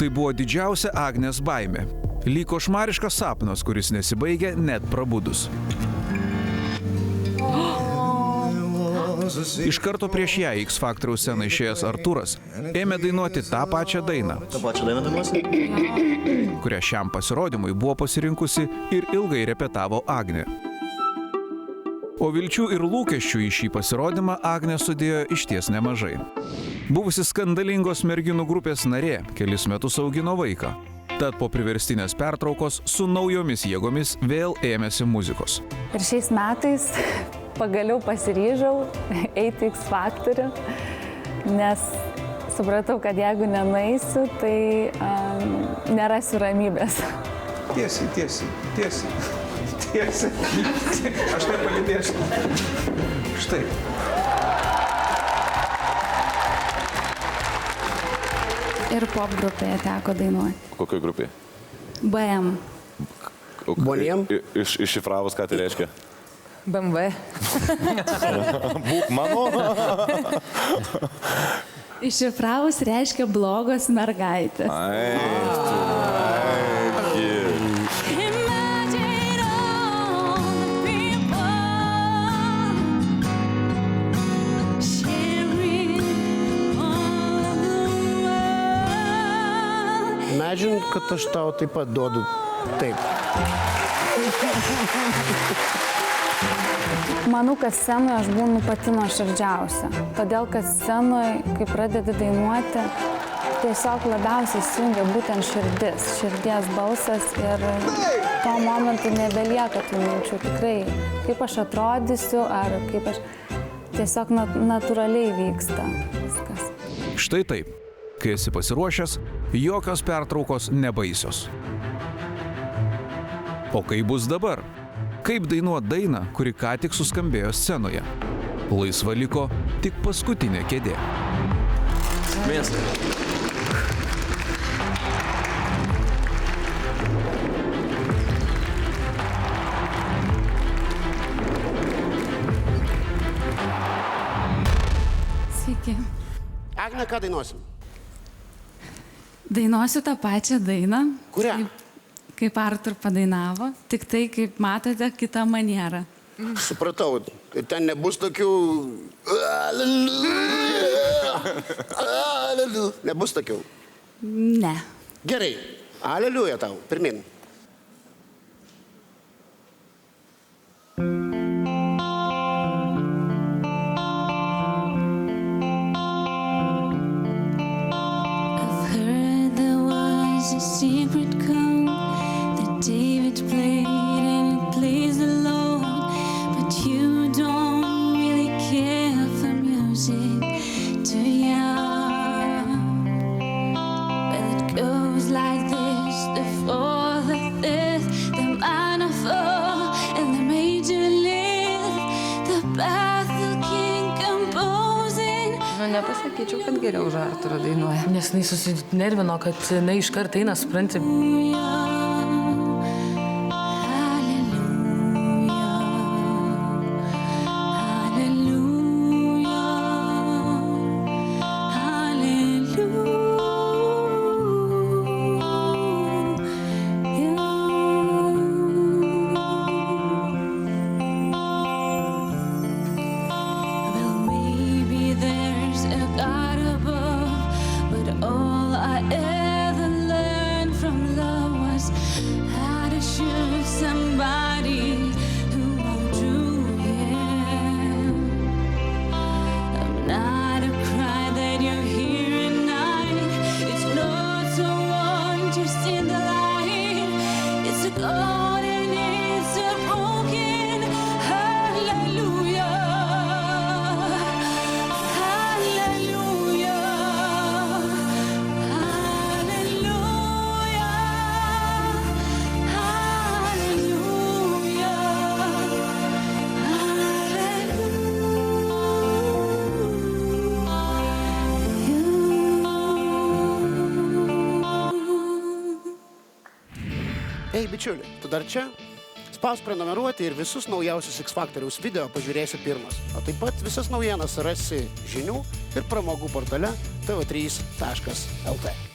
Tai buvo didžiausia Agnės baimė. Lyg košmariškas sapnas, kuris nesibaigia net prabudus. Iš karto prieš ją X Faktoriaus sceną išėjęs Artūras ėmė dainuoti tą pačią dainą, kurią šiam pasirodymui buvo pasirinkusi ir ilgai repetavo Agnė. O vilčių ir lūkesčių į šį pasirodymą Agnė sudėjo išties nemažai. Buvusi skandalingos merginų grupės narė kelis metus augino vaiką, tad po priverstinės pertraukos su naujomis jėgomis vėl ėmėsi muzikos. Ir šiais metais pagaliau pasiryžau eiti X Faktorių, nes supratau, kad jeigu nenueisiu, tai nerasiu ramybės. Tiesiai. Aš tai palydėsiu. Štai. Ir pop grupėje teko dainuoti. Kokioj grupėje? BM. Boniem? Iššifravus, ką tai reiškia? BMW. Būk mano. Iššifravus reiškia blogos mergaitės. Imagine, kad aš tau taip pat duodu taip. Manau, kad scenoje aš būnu pati nuoširdžiausia. Todėl, kad scenoje, kai pradedi dainuoti, tiesiog labiausiai įsijungia būtent širdies balsas ir tuo momentu nebelieka tų minčių. Tikrai, kaip aš atrodysiu ar kaip aš tiesiog natūraliai vyksta viskas. Štai taip. Kai esi pasiruošęs, jokios pertraukos nebaisios. O kaip bus dabar? Kaip dainuot dainą, kuri ką tik suskambėjo scenoje? Laisva liko tik paskutinė kėdė. Sveiki. Agne, ką dainuosim? Dainuosiu tą pačią dainą. Kurią? Kaip Artur padainavo, tik tai, kaip matote, kitą manierą. Supratau, ir ten nebus tokių... Nebus tokių? Ne. Gerai, aleliuja tau, pirmin. Secret code that David played and it plays alone, but you don't really care for music, do ya? Well, it goes like this: the fourth, the fifth, the minor fall, and the major lift, the baffled king composing. Nepasakyčiau, kad geriau už Arturą dainuoja. Nes jinai susinervino, kad jinai iš karto eina, supranti. Ei, bičiuli, tu dar čia? Spausk prenumeruoti ir visus naujausius X Faktoriaus video pažiūrėsi pirmas. O taip pat visas naujienas rasi žinių ir pramogų portale tv3.lt.